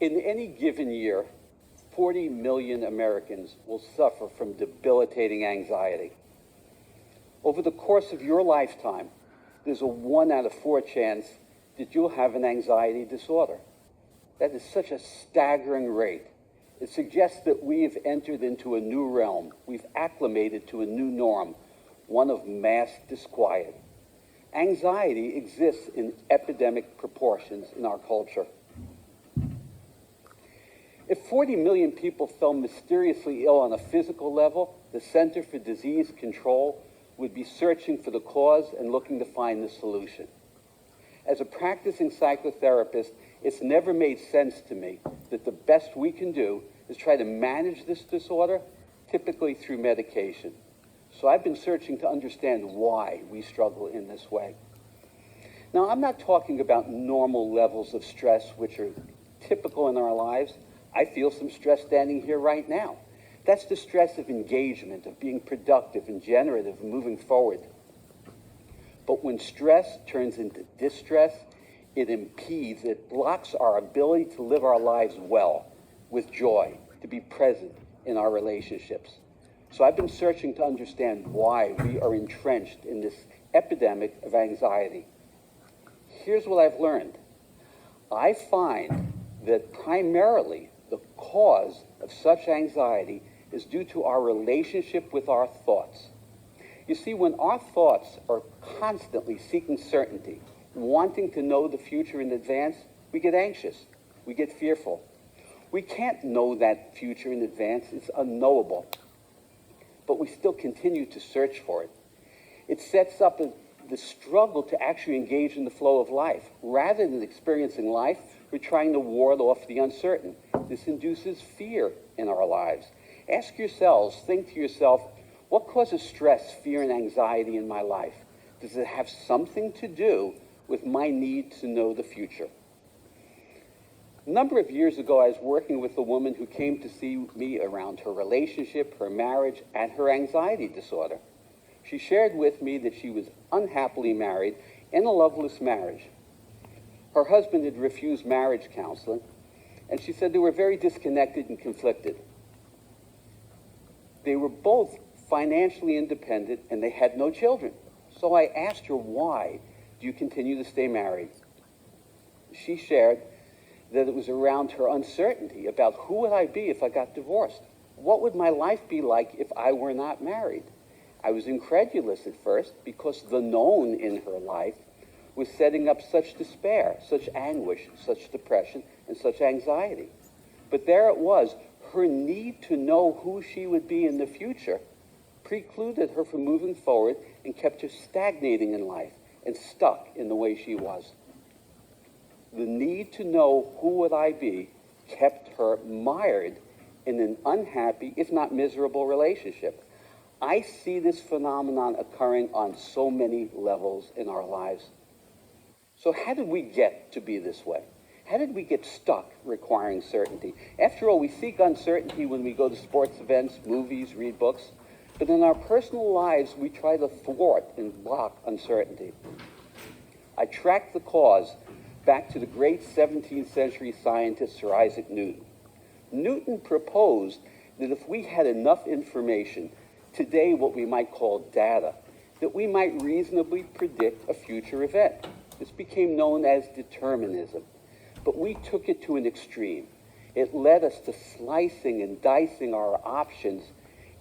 In any given year, 40 million Americans will suffer from debilitating anxiety. Over the course of your lifetime, there's a 1 out of 4 chance that you'll have an anxiety disorder. That is such a staggering rate. It suggests that we have entered into a new realm. We've acclimated to a new norm, one of mass disquiet. Anxiety exists in epidemic proportions in our culture. If 40 million people fell mysteriously ill on a physical level, the Center for Disease Control would be searching for the cause and looking to find the solution. As a practicing psychotherapist, it's never made sense to me that the best we can do is try to manage this disorder, typically through medication. So I've been searching to understand why we struggle in this way. Now, I'm not talking about normal levels of stress which are typical in our lives. I feel some stress standing here right now. That's the stress of engagement, of being productive and generative and moving forward. But when stress turns into distress, it impedes, it blocks our ability to live our lives well, with joy, to be present in our relationships. So I've been searching to understand why we are entrenched in this epidemic of anxiety. Here's what I've learned. I find that primarily the cause of such anxiety is due to our relationship with our thoughts. You see, when our thoughts are constantly seeking certainty, wanting to know the future in advance, we get anxious, we get fearful. We can't know that future in advance, it's unknowable, but we still continue to search for it. It sets up the struggle to actually engage in the flow of life. Rather than experiencing life, we're trying to ward off the uncertain. This induces fear in our lives. Ask yourselves, think to yourself, what causes stress, fear, and anxiety in my life? Does it have something to do with my need to know the future? A number of years ago, I was working with a woman who came to see me around her relationship, her marriage, and her anxiety disorder. She shared with me that she was unhappily married in a loveless marriage. Her husband had refused marriage counseling, and she said they were very disconnected and conflicted. They were both financially independent, and they had no children. So I asked her, why do you continue to stay married? She shared that it was around her uncertainty about who would I be if I got divorced? What would my life be like if I were not married? I was incredulous at first because the known in her life was setting up such despair, such anguish, such depression, and such anxiety. But there it was. Her need to know who she would be in the future precluded her from moving forward and kept her stagnating in life and stuck in the way she was. The need to know who would I be kept her mired in an unhappy, if not miserable, relationship. I see this phenomenon occurring on so many levels in our lives. So how did we get to be this way? How did we get stuck requiring certainty? After all, we seek uncertainty when we go to sports events, movies, read books. But in our personal lives, we try to thwart and block uncertainty. I tracked the cause back to the great 17th century scientist Sir Isaac Newton. Newton proposed that if we had enough information, today what we might call data, that we might reasonably predict a future event. This became known as determinism. But we took it to an extreme. It led us to slicing and dicing our options,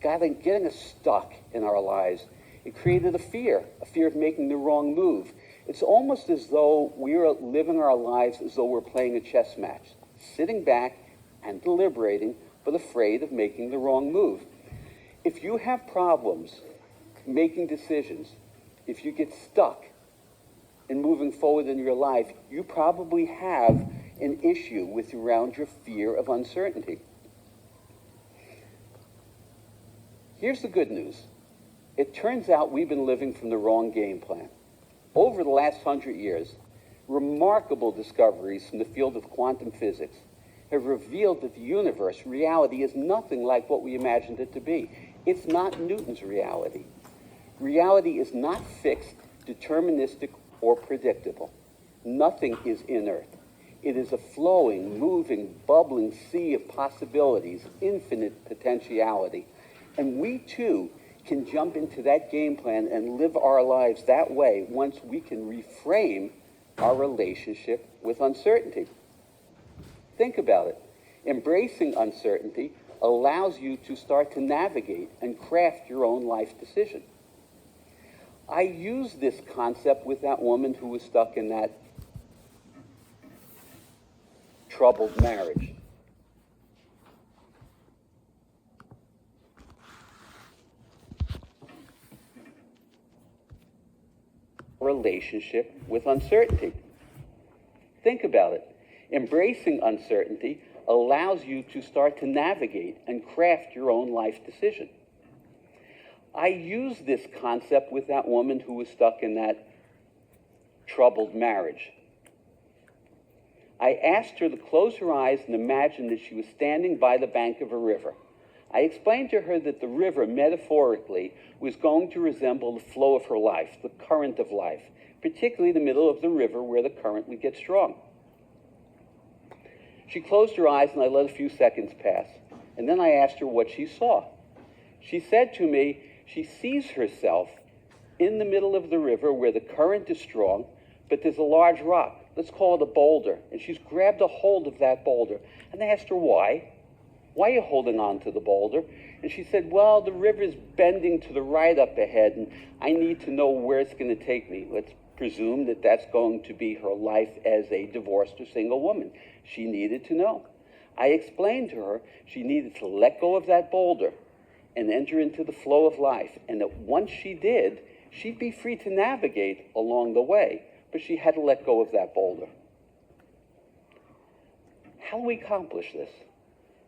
getting us stuck in our lives. It created a fear of making the wrong move. It's almost as though we are living our lives as though we're playing a chess match, sitting back and deliberating, but afraid of making the wrong move. If you have problems making decisions, if you get stuck in moving forward in your life, you probably have an issue with around your fear of uncertainty. Here's the good news. It turns out we've been living from the wrong game plan. Over the last 100 years, remarkable discoveries from the field of quantum physics have revealed that the universe, reality, is nothing like what we imagined it to be. It's not Newton's reality. Reality is not fixed, deterministic, or predictable. Nothing is inert. It is a flowing, moving, bubbling sea of possibilities, infinite potentiality. And we too can jump into that game plan and live our lives that way once we can reframe our relationship with uncertainty. Think about it. Embracing uncertainty allows you to start to navigate and craft your own life decision. I use this concept with that woman who was stuck in that troubled marriage. Relationship with uncertainty. Think about it. Embracing uncertainty allows you to start to navigate and craft your own life decision. I use this concept with that woman who was stuck in that troubled marriage. I asked her to close her eyes and imagine that she was standing by the bank of a river. I explained to her that the river, metaphorically, was going to resemble the flow of her life, the current of life, particularly the middle of the river where the current would get strong. She closed her eyes and I let a few seconds pass. And then I asked her what she saw. She said to me, she sees herself in the middle of the river where the current is strong, but there's a large rock. Let's call it a boulder. And she's grabbed a hold of that boulder. And I asked her why. Why are you holding on to the boulder? And she said, well, the river's bending to the right up ahead, and I need to know where it's going to take me. Let's presume that that's going to be her life as a divorced or single woman. She needed to know. I explained to her she needed to let go of that boulder and enter into the flow of life, and that once she did, she'd be free to navigate along the way, but she had to let go of that boulder. How do we accomplish this?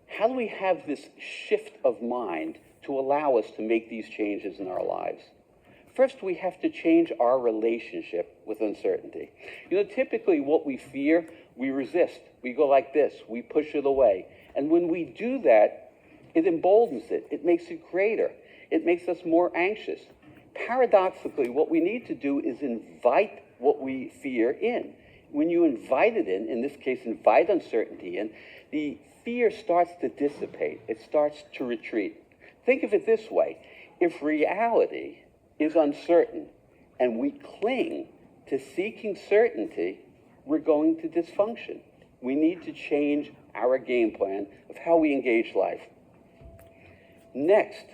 How do we have this shift of mind to allow us to make these changes in our lives? First, we have to change our relationship with uncertainty. You know, typically what we fear, we resist. We go like this. We push it away. And when we do that, it emboldens it. It makes it greater. It makes us more anxious. Paradoxically, what we need to do is invite what we fear in. When you invite it in this case, invite uncertainty in, the fear starts to dissipate. It starts to retreat. Think of it this way. If reality is uncertain and we cling to seeking certainty, we're going to dysfunction. We need to change our game plan of how we engage life. Next,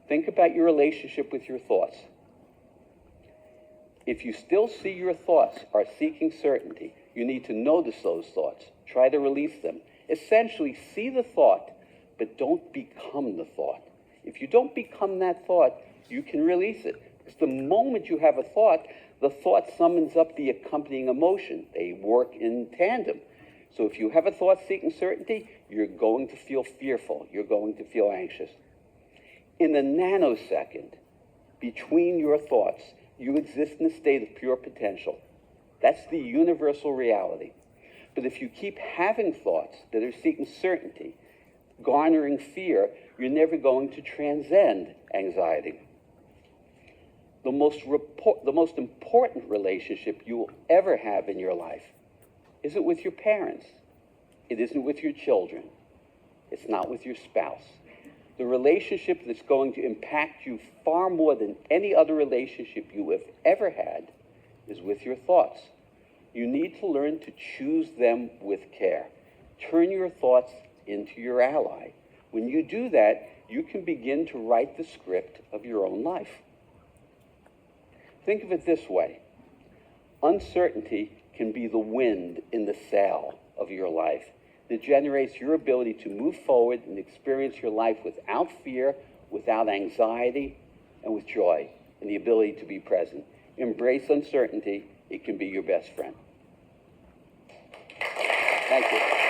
think about your relationship with your thoughts. If you still see your thoughts are seeking certainty, you need to notice those thoughts. Try to release them. Essentially, see the thought, but don't become the thought. If you don't become that thought, you can release it. Because the moment you have a thought, the thought summons up the accompanying emotion. They work in tandem. So if you have a thought seeking certainty, you're going to feel fearful. You're going to feel anxious. In the nanosecond between your thoughts, you exist in a state of pure potential. That's the universal reality. But if you keep having thoughts that are seeking certainty, garnering fear, you're never going to transcend anxiety. The most important relationship you will ever have in your life isn't with your parents. It isn't with your children. It's not with your spouse. The relationship that's going to impact you far more than any other relationship you have ever had is with your thoughts. You need to learn to choose them with care. Turn your thoughts into your ally. When you do that, you can begin to write the script of your own life. Think of it this way. Uncertainty can be the wind in the sail of your life that generates your ability to move forward and experience your life without fear, without anxiety, and with joy, and the ability to be present. Embrace uncertainty. It can be your best friend. Thank you.